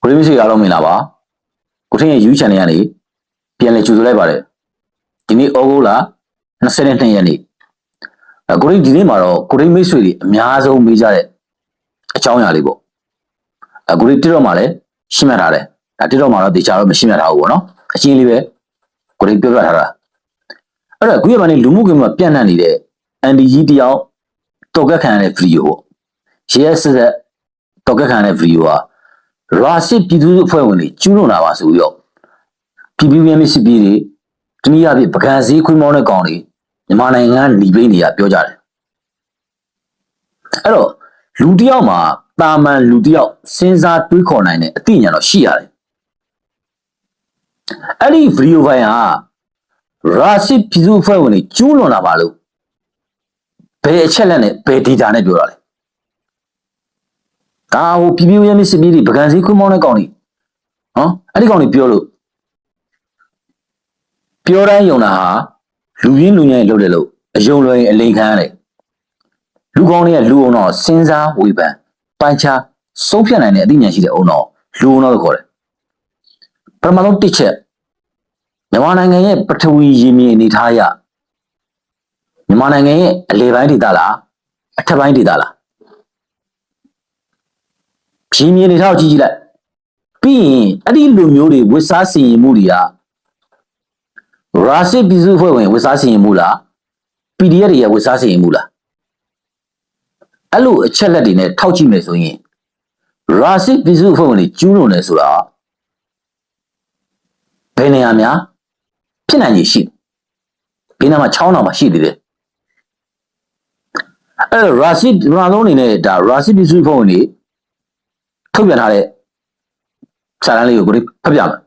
ကိုရင်းမရှိအားလုံးမင်္ဂလာပါကိုထင်းရဲ့ YouTube channel ကနေပြန်လည်ကြိုဆိုလိုက်ပါတယ်ဒီနေ့ဩဂုတ်လ22ရက်နေ့ကိုရင်းဒီနေ့မှာတော့ကိုရင်းမိတ်ဆွေတွေအများဆုံးမေးကြတဲ့အကြောင်းအရာလေးပေါ့ကိုရင်းတစ်တော့မှလည်းရှင်းပြထားတယ်ဒါတစ်တော့မှတော့တေချာတော့မရှင်းပြထားဘူးပေါ့နော်အချင်းလေးပဲကိုရင်းပြောပြထားတာအဲ့တော့ခုရပါနေလူမှုကွန်ရက်မှာပြန့်နှံ့နေတဲ့အန်ဒီကြီးတယောက်တော်ကက်ခံရတဲ့ဗီဒီယိုပေါ့ရဲစက်တော်ကက်ခံရတဲ့ဗီဒီယိုဟာရာစစ်ပြည်သူ့အဖွဲ့ဝင်တွေကျူးလွန်လာပါဆိုပြီးတော့ပြည်ပြည်ပြည်စစ်ပြည်တွေတနည်းအားဖြင့်ပကံစည်းခွေးမောင်းတဲ့ကောင်တွေမြန်မာနိုင်ငံကလီပိန်းတွေကပြောကြတယ်အဲ့တော့လူတယောက်မှာတာမန်လူတယောက်စဉ်းစားတွေးခေါ်နိုင်တဲ့အသိဉာဏ်တော့ရှိရတယ်အဲ့ဒီဗီဒီယိုဖိုင်ဟာရာစစ်ပြည်သူ့အဖွဲ့ဝင်တွေကျူးလွန်လာပါလို့ဘယ်အချက်လက်နဲ့ဘယ် data နဲ့ပြောတာလဲဒါဟိုပြည်ပြည်ရဲ့စစ်ပြည်တွေပကံစည်းခွေးမောင်းတဲ့ကောင်တွေနော်အဲ့ဒီကောင်တွေပြောလို့ပြောတိုင်းယုံတာဟာလူရင်းလူညံ့လုပ်တယ်လို့အယုံလွယ်အလိန်ခံရတယ်လူကောင်းတွေကလူအောင်တော့စဉ်းစားဝေဖန်ပိုင်းခြားဆုံးဖြတ်နိုင်တဲ့အသိဉာဏ်ရှိတဲ့အုံတော့လူအောင်တော့ခေါ်တယ်ပထမဆုံးတစ်ချက်မြန်မာနိုင်ငံရဲ့ပထဝီရင်းမြစ်အနေထားအရမြန်မာနိုင်ငံရဲ့အလယ်ပိုင်းဒေသလားအထက်ပိုင်းဒေသလားရင်းမြစ်အနေထားကိုကြည့်လိုက်ပြီးရင်အဲ့ဒီလူမျိုးတွေဝစ်စားစီရင်မှုတွေကရာစစ်ပြည်စုဖွဲ့ဝင်ဝစ်စားစီရင်မှုလား PDF တွေရဲ့ဝစ်စားစီရင်မှုလားအဲ့လိုအချက်လက်တွေနဲ့ထောက်ကြည့်မယ်ဆိုရင်ရာစစ်ပြည်စုဖွဲ့ဝင်တွေကျူးလွန်တယ်ဆိုတာဘယ်နေရာများဖြစ်နိုင်ရရှိဘယ်နာမှာချောင်းနာမှာရှိသေးတယ်အဲ့ရာစစ်ဘာလုံးအနေနဲ့ဒါရာစစ်ပြည်စုဖွဲ့ဝင်တွေထုတ်ပြန်ထားတဲ့စာတမ်းလေးကိုဖတ်ပြမယ်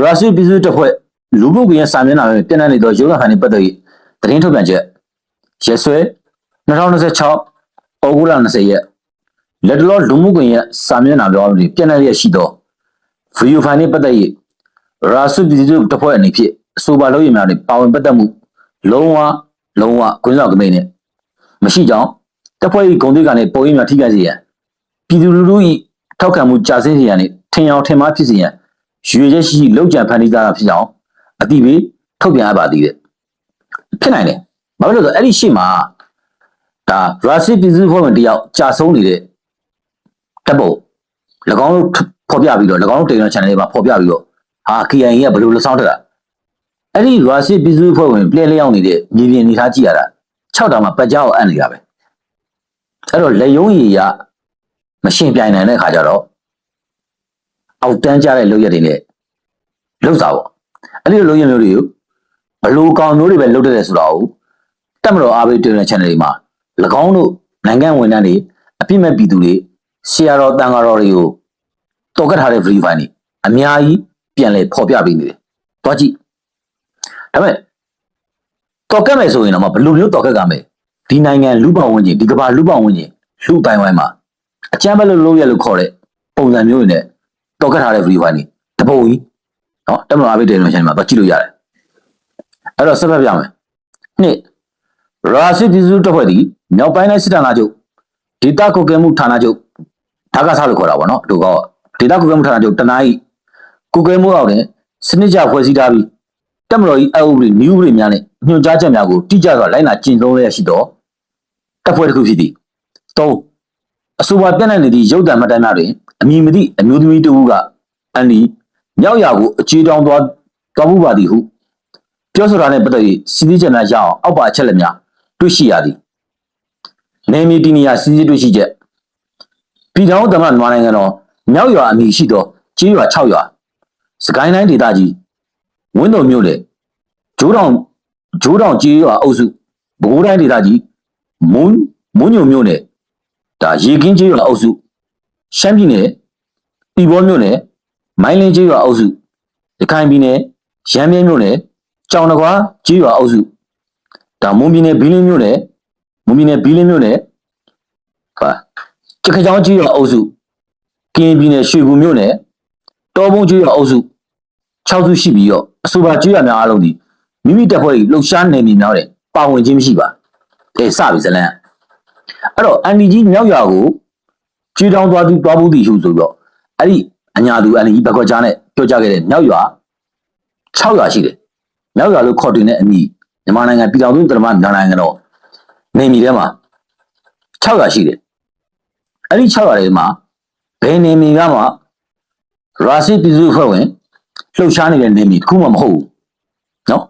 ရာစစ်ပြည်စုတပ်ဖွဲ့လူမှုကွန်ရက်စာမျက်နှာမှာပြန့်နှံ့နေသောရုပ်သံဖိုင်တွေပတ်သက်ပြီးသတင်းထုတ်ပြန်ချက်ရက်စွဲ2026ဩဂုတ်လ20ရက်လက်တလောလူမှုကွန်ရက်စာမျက်နှာပြောင်းပြီးပြန့်နှံ့ရရှိသောဗီဒီယိုဖိုင်တွေပတ်သက်ပြီးရာစစ်ပြည်စုတပ်ဖွဲ့အနေဖြင့်အဆိုပါလုပ်ရည်များတွင်ပါဝင်ပတ်သက်မှုလုံးဝကွင်းဆောင်ကမိန်နဲ့မရှိကြောင်းတပ်ဖွဲ့၏ဂုဏ်သိက္ခာနှင့်ပုံရိပ်များထိခိုက်စေရန်ပြည်သူလူထု၏ထောက်ခံမှုကြာဆင်းစေရန်နှင့်ထင်အောင်ထင်မှားဖြစ်စေရန်ရွေချက်ရှိလောက်ကြံဖန်တီးသားဖြစ်ကြောင်းအတိပေးထုတ်ပြန်ရပါသည်တဲ့ဖြစ်နိုင်တယ်ဘာလို့လဲဆိုတော့အဲ့ဒီရှေ့မှာဒါရာစစ်ပြည်စုဖွဲ့ဝင်တယောက်ကြာဆုံးနေတဲ့တပ်ပုတ်၎င်းတို့ဖော်ပြပြီးတော့၎င်းတို့တင်တဲ့ channel တွေမှာဖော်ပြပြီးတော့ဟာ KIA ကဘယ်လိုလှဆောင်ထတာအဲ့ဒီရာစစ်ပြည်စုဖွဲ့ဝင်ပြည်လျောင်းနေတဲ့မြေပြင်အနေထားကြည့်ရတာ6တောင်မှပတ်ကြားကိုအံ့နေတာပဲအဲ့တော့လက်ယုံရည်ရမရှင်ပြိုင်နိုင်တဲ့ခါကျတော့အောက်တန်းကြတဲ့လုပ်ရက်တွေနဲ့လှုပ်စားပေါ့အဲ့ဒီလုပ်ရက်မျိုးတွေကိုဘလို့ကောင်မျိုးတွေပဲလှုပ်တဲ့ဆိုတော့တက်မတော်အားပေးတင်တဲ့ channel တွေမှာ၎င်းတို့နိုင်ငံဝန်ထမ်းတွေအပြစ်မဲ့ပြည်သူတွေဆရာတော်တန်ဃာတော်တွေကိုတော်ကတ်ထားတဲ့ video file တွေအများကြီးပြန်လဲဖော်ပြပေးနေတယ်။တွားကြည့်။ဒါပေမဲ့တော်ကတ်မယ်ဆိုရင်တော့ဘလို့မျိုးတော်ကတ်ကမယ်ဒီနိုင်ငံလူပောင်ဝင်ကြီးဒီကဘာလူပောင်ဝင်ကြီးလူတိုင်းဝိုင်းမှာအကြမ်းဖက်လို့ရလို့ခေါ်တဲ့ပုံစံမျိုးတွေနဲ့တော်ကတ်ထားတဲ့ video file တွေတပုံကြီးနော်တက်မတော်အားပေးတင်တဲ့ channel မှာတော့ကြည့်လို့ရတယ်။အဲ့တော့ဆက်ဖက်ပြမယ်။နှစ်ရာစစ်ပြည်စုတပ်ဖွဲ့သည်မြောက်ပိုင်းတိုင်းစစ်ဌာနချုပ်ဒေသကွပ်ကဲမှုဌာနချုပ်ဒါကစားလို့ခေါ်တာပေါ့နော်တို့ကဒေသကွပ်ကဲမှုဌာနချုပ်တနားဤကွပ်ကဲမှုအောက်တွင်စနစ်ကျဖွဲ့စည်းထားပြီးတပ်မတော်၏အဥပဒေနည်းဥပဒေများနှင့်ညွှန်ကြားချက်များကိုတိကျစွာလိုက်နာကျင့်သုံးလျက်ရှိသောတပ်ဖွဲ့တစ်ခုဖြစ်သည်၃အဆိုပါပြန့်နှံ့နေသည့်ရုပ်သံမှတ်တမ်းများတွင်အမည်မသိအမျိုးသမီးတစ်ဦးကအန်ဒီမြောက်ရာကိုအခြေတောင်သွားမှုပါသည်ဟုပြောဆိုတာနဲ့ပတ်သက်၍စီးစီးချက်များရအောင်အောက်ပါအချက်လက်များတွေ့ရှိရသည်နေမီတီနီယာစီးစီးတွေ့ရှိချက်ပြည်ထောင်သမ္မတမြန်မာနိုင်ငံတော်မြောက်ရွာအမည်ရှိသောကျေးရွာ6ရွာစကိုင်းတိုင်းဒေသကြီးဝင်းတော်မြို့နယ်ဂျိုးတောင်ကျေးရွာအုပ်စုပဲခူးတိုင်းဒေသကြီးမွန်းညိုမြို့နယ်ဒါရေကင်းကျေးရွာအုပ်စုရှမ်းပြည်နယ်ပြည်ဘောမြို့နယ်မိုင်းလင်းကျေးရွာအုပ်စုရခိုင်ပြည်နယ်ရမ်းမြမြို့နယ်ကြောင်တကွာကျေးရွာအုပ်စုဒါမွန်ပြည်နယ်ဘီလင်းမြို့နယ်ဟာကြခချောင်းကျေးရွာအုပ်စုကရင်ပြည်နယ်ရွှေကူမြို့နယ်တောဘုံကျေးရွာအုပ်စု6စုရှိပြီးတော့အဆိုပါကျေးရွာများအားလုံးဒီမိမိတပ်ဖွဲ့လှုပ်ရှားနေမြေများတဲ့ပါဝင်ခြင်းမရှိပါစပြီဇလန်အဲ့တော့အန်ဒီကြီးမြောက်ရွာကို ကျွေးတောင်းသွားဘူးသည်ဟုဆိုပြီးတော့အဲ့ဒီအညာသူNLD ဘက်ကွက်ကြားနဲ့ပြောကြခဲ့တဲ့မြောက်ရွာ6ရွာရှိတယ်မြောက်ရွာလို့ခေါ်တင်တဲ့အမည်မြန်မာနိုင်ငံပြည်တော်စုသမ္မတမြန်မာနိုင်ငံတော်နေမြေထဲမှာ6ရွာရှိတယ်အဲ့ဒီ6ရွာတွေမှာဘယ်နေမြေကမှရာစစ်ပြည်စုဖွဲ့ဝင်လှုပ်ရှားနေတဲ့နေမြေတစ်ခုမှမဟုတ်ဘူးနော်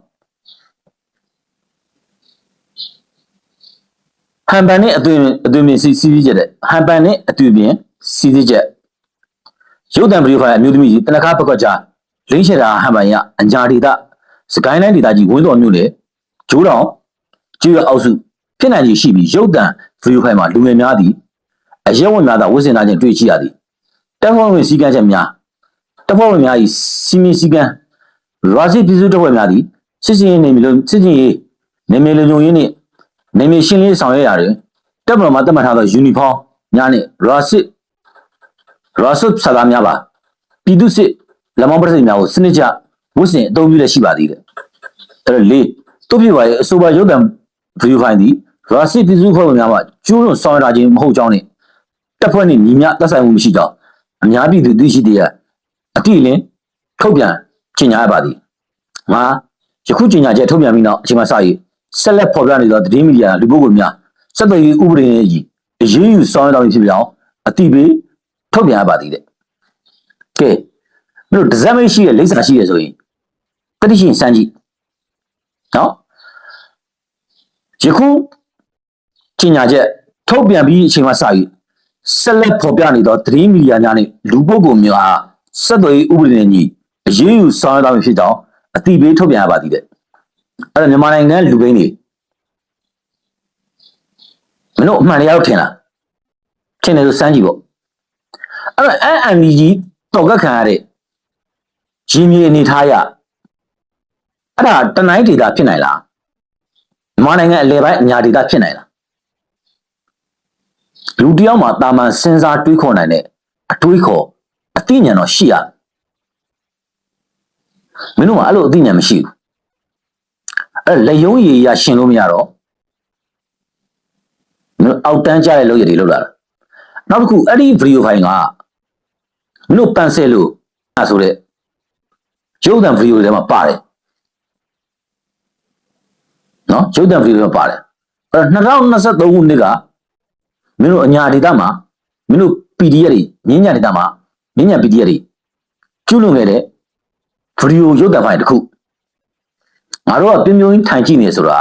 ဟန်ပန်နဲ့အသွင်မြင်စီးချက်တဲ့ဟန်ပန်နဲ့အသွင်မြင်စီးချက်ရုပ်တံဗီဒီယိုဖိုင်အမျိုးသမီးကြီးတနခါဘက်ကကြာလင်းရှယ်တာဟန်ပန်ရအညာဒေသစကိုင်းတိုင်းဒေသကြီးဝင်းတော်မြို့နယ်ဂျိုးတောင်ကျွော်အောက်စုဖြစ်နိုင်ကြီးရှိပြီးရုပ်တံဗီဒီယိုဖိုင်မှာလူငယ်များသည်အရက်ဝင်များသာဝစ်စင်သားချင်းတွေ့ရှိရသည်တပ်ဖွဲ့ဝင်စည်းကမ်းချက်များတပ်ဖွဲ့ဝင်များ၏စီမီစည်းကမ်းရာဇီပြည်စုတပ်ဖွဲ့များသည်စစ်စင်ရေးနေမီလို့စစ်စင်ရေးနေမီလုံခြုံရေးနှင့်နေမီရှင်းလင်းဆောင်ရွက်ရာတွင်တပ်မတော်မှသတ်မှတ်ထားသောယူနီဖောင်းများနှင့်ရာဇစ်ဆလာများပါပြည်သူစစ်လက်မောင်းပရိသတ်များကိုစနစ်ကျဝစ်စင်အသုံးပြုလက်ရှိပါသည်တဲ့အဲ့တော့လေးတို့ပြပါရဲ့အဆိုပါရုပ်တံဗီဒီယိုဖိုင်သည်ရာဇစ်ပြည်စုဖွဲ့ဝင်များမှကျူးလွန်ဆောင်ရွက်တာချင်းမဟုတ်ကြောင်းနှင့်တပ်ဖွဲ့နှင့်ညီမျှသက်ဆိုင်မှုမရှိကြောင်းအများပြည်သူသိရှိတဲ့အတိအလင်းထုတ်ပြန်ကြေညာရပါသည်ငါယခုကြေညာချက်ထုတ်ပြန်ပြီးနောက်အချိန်မှစ၍ဆက်လက်ဖော်ပြနေသောသတင်းမီဒီယာလူပုဂ္ဂိုလ်များစက်သွေးရေးဥပဒေနဲ့ကြီးအရေးယူဆောင်ရွက်တော်မူဖြစ်ကြောင်းအတိပေးထုတ်ပြန်ရပါသည်တဲ့ကဲတို့ဒဇက်မိတ်ရှိတဲ့လိပ်စာရှိရဆိုရင်တတိရှင်စမ်းကြည့်နော်ယခုကြေညာချက်ထုတ်ပြန်ပြီးအချိန်မှစ၍ဆက်လက်ဖော်ပြနေသောသတင်းမီဒီယာများနှင့်လူပုဂ္ဂိုလ်များအားဆက်သွယ်ရေးဥပဒေနဲ့ကြီးအရေးယူဆောင်ရွက်တော်မူဖြစ်ကြောင်းအတိပေးထုတ်ပြန်ရပါသည်တဲ့အဲ့တော့မြန်မာနိုင်ငံလူပိန်းတွေမင်းတို့အမှန်တရားကိုထင်လားထင်တယ်ဆိုစမ်းကြည့်ပေါ့အဲ့တော့ NLD တော်ကခံရတဲ့ရင်းမြေအနေထားရအဲ့ဒါတနိုင်းဒေတာဖြစ်နိုင်လားမြန်မာနိုင်ငံအလဲပိုင်းအညာဒေတာဖြစ်နိုင်လားလူတယောက်မှာတာမန်စဉ်းစားတွေးခေါ်နိုင်တဲ့အတွေးခေါ်အသိဉာဏ်တော့ရှိရမင်းတို့ကအဲ့လိုအသိဉာဏ်မရှိဘူးအဲ့လက်ယုံရည်ရရှင်လို့မရတော့မင်းအောက်တန်းကြတဲ့လုပ်ရည်တွေလုပ်လာတာနောက်တစ်ခုအဲ့ဒီဗီဒီယိုဖိုင်ကမင်းတို့ပန်ဆယ်လို့အဲ့ဆိုတဲ့ရုပ်သံဗီဒီယိုတွေထဲမှာပါတယ်နော်ရုပ်သံဗီဒီယိုတွေမှာပါတယ်အဲ့2023ခုနှစ်ကမင်းတို့အညာဒေတာမှာမင်းတို့ PDF တွေမြင်းညာဒေတာမှာမြင်းညာ PDF တွေကျူးလွန်ခဲ့တဲ့ဗီဒီယိုရုပ်သံဖိုင်တစ်ခုငါတို့ကပြင်းပြင်းထိုင်ကြည့်နေဆိုတာ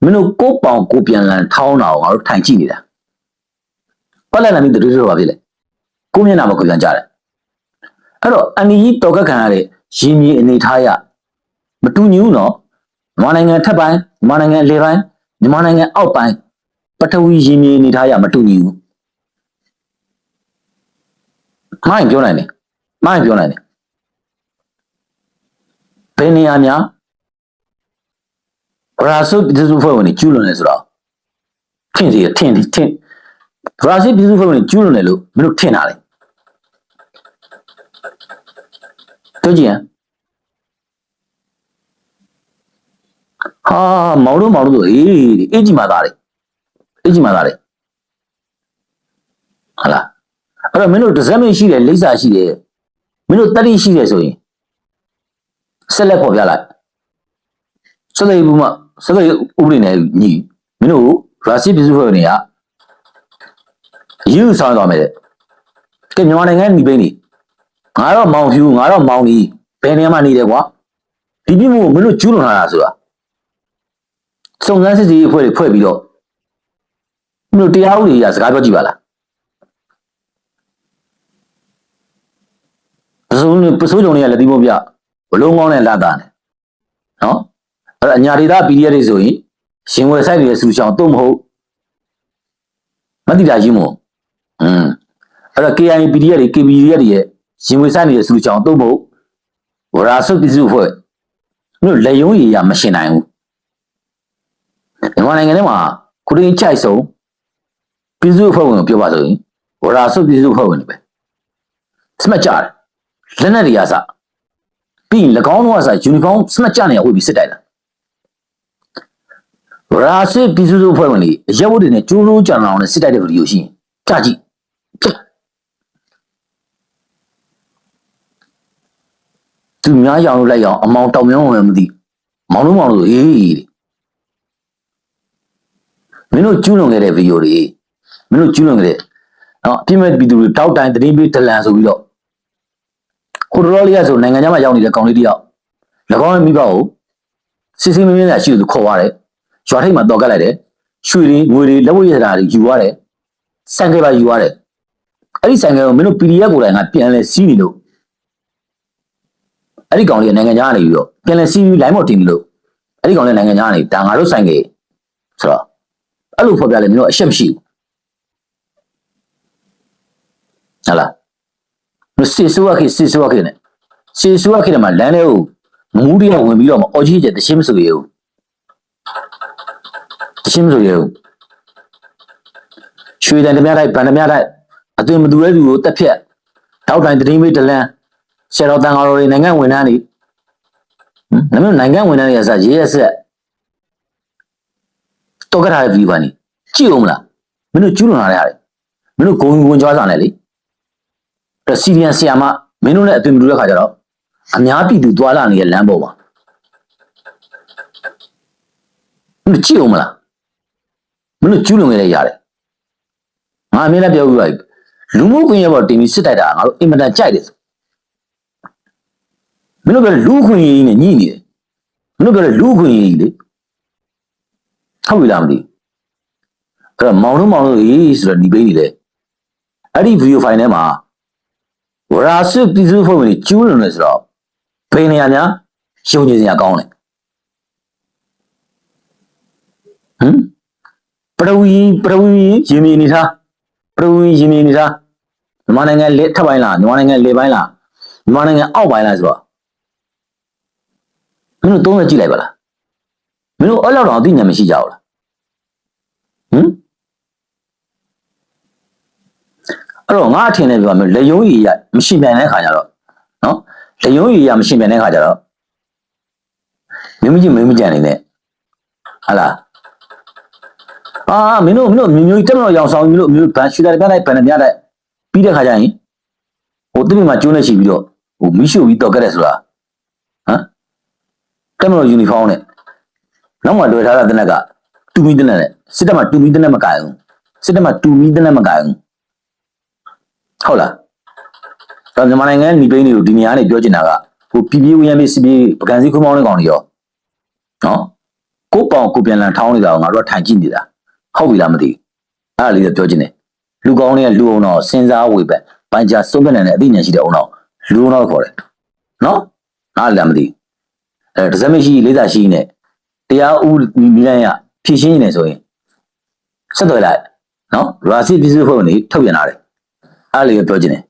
မင်းတို့ကိုပေါင်ကိုပြန်လန်ထောင်းတာကိုငါတို့ထိုင်ကြည့်နေတာပတ်လက်လာပြီးတွေးတော့ပါပြီလေကိုမျက်နှာမှာကိုပြန်ကြတယ်အဲ့တော့အန်ဒီကြီးတော်ကခံရတဲ့ရင်းမြေအနေထားရမတူညီဘူးနော်မြန်မာနိုင်ငံထက်ပိုင်းမြန်မာနိုင်ငံလေပိုင်းမြန်မာနိုင်ငံအောက်ပိုင်းပထဝီရင်းမြေအနေထားရမတူညီဘူးမိုင်းပြောနိုင်တယ်ဘယ်နေရာများရာဇစ်ပြည်စုဖွဲ့ဝင်တွေကျူးလွန်နေဆိုတော့ထင်ရာဇစ်ပြည်စုဖွဲ့ဝင်တွေကျူးလွန်တယ်လို့မင်းတို့ထင်တာလေတို့ကြည့်ဟာမောင်တို့ဆိုအေးကြီးမှသားတယ်ဟာလားအဲ့တော့မင်းတို့ဒဇက်မိတ်ရှိတယ်လိပ်စာရှိတယ်မင်းတို့တတိရှိတယ်ဆိုရင်ဆက်လက်ဖော်ပြလိုက်စက်သွေးဥပဒေနဲ့ညီမင်းတို့ရာဇစ်ပြည်စုဖွဲ့ဝင်တွေကယူဆောင်သွားမယ်တဲ့ကဲမြန်မာနိုင်ငံညီပိန်းတွေငါတော့မောင်ဖြူငါတော့မောင်ကြီးဘယ်နေရာမှာနေတယ်ကွာဒီပြမှုကိုမင်းတို့ကျူးလွန်လာတာဆိုတာစုံစမ်းစစ်ဆေးရေးအဖွဲ့တွေဖွဲ့ပြီးတော့မင်းတို့တရားဥပဒေအရစကားပြောကြည့်ပါလားပစိုးကြုံတွေကလည်းဒီမို့ပြဘလုံးကောင်းနဲ့လာတာနဲ့နော်အဲ့တော့အညာဒေတာ PDF တွေဆိုရင်ရှင်ဝယ်ဆိုင်တွေဆူချောင်းတော့မဟုတ်မတိတာကြီးမို့အဲ့တော့ KIA PDF တွေ KPDF တွေရဲ့ရှင်ဝယ်ဆိုင်တွေဆူချောင်းတော့မဟုတ်ဝရာဆုပ်ပြည်စုဖွဲ့မြို့လက်ယုံရည်ရမရှင်နိုင်ဘူးမြန်မာနိုင်ငံထဲမှာခုတည်းချိုက်ဆုံးပြည်စုဖွဲ့ဝင်ကိုပြောပါဆိုရင်ဝရာဆုပ်ပြည်စုဖွဲ့ဝင်တွေပဲစမတ်ကြတယ်လက်နက်တွေအစပြီးရင်၎င်းတို့ကစယူနီဖောင်းစမတ်ကြနေရဝေးပြီးစစ်တိုက်တာရာစစ်ပြည်စုဖွဲ့ဝင်တွေအရက်ဝတ်တွေနဲ့ကျိုးလို့ကြံအောင်နဲ့စစ်တိုက်တဲ့ဗီဒီယိုရှိရင်ကြားကြည့် သူများရောင်လို့လိုက်ရောင်အမောင်တောင်မြောင်းဝင်မသိမောင်လို့အေးမင်းတို့ကျူးလွန်ခဲ့တဲ့ဗီဒီယိုတွေမင်းတို့ကျူးလွန်ခဲ့တဲ့နော်အပြစ်မဲ့ပြည်သူတွေတောက်တိုင်တတိပေးဒလန်ဆိုပြီးတော့ခုတော်လေးရဆိုနိုင်ငံခြားမှာရောက်နေတဲ့ကောင်လေးတယောက်၎င်းရဲ့မိဘကိုစစ်စစ်မင်းမင်းသာရှိလို့ခေါ်ရတယ်ရွာထိပ်မှာတော်ကတ်လိုက်တယ်ရွှေတွေငွေတွေလက်ဝတ်ရတာတွေယူရတယ်စံကြပါယူရတယ်အဲ့ဒီစံကြကိုမင်းတို့ PDF ကိုယ်တိုင်ကပြန်လဲစီးနေလို့အဲ့ဒီကောင်လေးနိုင်ငံခြားကနေပြီးတော့ပြန်လဲစီးပြီး line ပေါ်တင်ပြီးလို့အဲ့ဒီကောင်လေးနိုင်ငံခြားကနေဒါငါတို့ဆိုင်ကေဆိုတော့အဲ့လိုဖော်ပြလဲမင်းတို့အရှက်မရှိဘူးဟုတ်လားမစစ်ဆိုးရခေစစ်ဆိုးရခေနဲ့စစ်ဆိုးရခေမှာလမ်းလေးကိုမူးတရဝင်ပြီးတော့မအော်ကြီးကျတရှင်းမဆိုရဘူးတရှင်းမဆိုရဘူးရွှေတန်တများတိုင်းဗန်တများတိုင်းအသွင်မတူတဲ့လူကိုတက်ဖြတ်တောက်တိုင်းတတိမေးဒလန်ဆရာတော်တန်ဃာတော်တွေနိုင်ငံဝန်ထမ်းတွေနိုင်ငံဝန်ထမ်းတွေကစရေးရဆက်တော့ကြတဲ့ဗီဒီယိုကနေကြည့်အောင်မလားမင်းတို့ကျူးလွန်လာတဲ့ဟာတွေမင်းတို့ဂုံဝင်ကြွားစားနေလေအဲ့စီရီယန်ဆီယာမမင်းတို့နဲ့အသွင်မတူတဲ့ခါကျတော့အများပြည်သူသွားလာနေတဲ့လမ်းပေါ်မှာမင်းတို့ကြည့်အောင်မလားမင်းတို့ကျူးလွန်ခဲ့တဲ့ရတယ်ငါအမြဲတမ်းပြောပြပါလူမှုကွန်ရက်ပေါ်တင်ပြီးစစ်တိုက်တာငါတို့အင်မတန်ကြိုက်တယ်မင်းတို့ပြောလူခွင့်ရေးနဲ့ညှိနေတယ်မင်းတို့ပြောလူခွင့်ရေးလေဟုတ်ပြီလားမသိအဲ့တော့မောင်တို့ရေးဆိုတော့ဒီပေးနေတယ်အဲ့ဒီဗီဒီယိုဖိုင်ထဲမှာဝရာစစ်ပြည်သူ့ဖွဲ့ဝင်ကျူးလွန်နေဆိုတော့ဘယ်နေရာများရှုံနေစရာကောင်းလဲပရဝီရင်မြင်နေသားပရဝီရင်မြင်နေသားမြန်မာနိုင်ငံလက်ထပ်ပိုင်းလားမြန်မာနိုင်ငံလေပိုင်းလားမြန်မာနိုင်ငံအောက်ပိုင်းလားဆိုတော့မင်းတို့သုံးရကြည့်လိုက်ပါလားမင်းတို့အဲ့လောက်တော့အသိဉာဏ်မရှိကြဘူးလားအဲ့တော့ငါအထင်နဲ့ပြောမယ်လေယုံကြီးရမရှိပြန်တဲ့ခါကျတော့နော်လေယုံကြီးရမရှိပြန်တဲ့ခါကျတော့မင်းမကြည့်နေနဲ့ဟာလားမင်းတို့မျိုးတက်မလို့ရောင်ဆောင်မျိုးဘန်ရှူတာပြလိုက်ဘန်နဲ့ပြလိုက်ပြီးတဲ့ခါကျရင်ဟိုတိမိမှာကျိုးနေရှိပြီးတော့ဟိုမီးရှို့ပြီးတော့ကြတဲ့ဆိုတာတက်မလို့ယူနီဖောင်းနဲ့နောက်မှလွယ်ထားတာတနက်ကတူမီတနက်နဲ့စစ်တပ်မှာတူမီတနက်မကင်ဘူးစစ်တပ်မှာတူမီတနက်မကင်ဘူးဟုတ်လားဒါမြန်မာနိုင်ငံညီပိန်းတွေကိုဒီနေရာနဲ့ပြောချင်တာကဟိုပြည်ပြည်ဝင်ရမေးစီပြေပကံစည်းခုံးမောင်းတဲ့ကောင်တွေရောနော်ကိုပောင်ကိုပြန်လန်ထောင်းနေတာကိုငါတို့ကထိုင်ကြည့်နေတာဟုတ်ပြီလားမသိအဲ့ဒါလေးတော့ပြောချင်တယ်လူကောင်းတွေကလူအောင်တော့စဉ်းစားဝေပဲပန်ချာစုံးပြနေတဲ့အသိဉာဏ်ရှိတဲ့အောင်တော့လူအောင်တော့ခေါ်တယ်နော်နားလည်းမသိဒဇမရှိလေးစားရှိနေတရားဥနီလန်းရဖြည့်ရှင်းနေဆိုရင်ဆက်သွယ်လိုက်နော်ရာစီပြည်စုဖွဲ့နေထုတ်ပြန်လာတယ်အဲ့ဒါလေးပြောချင်တယ်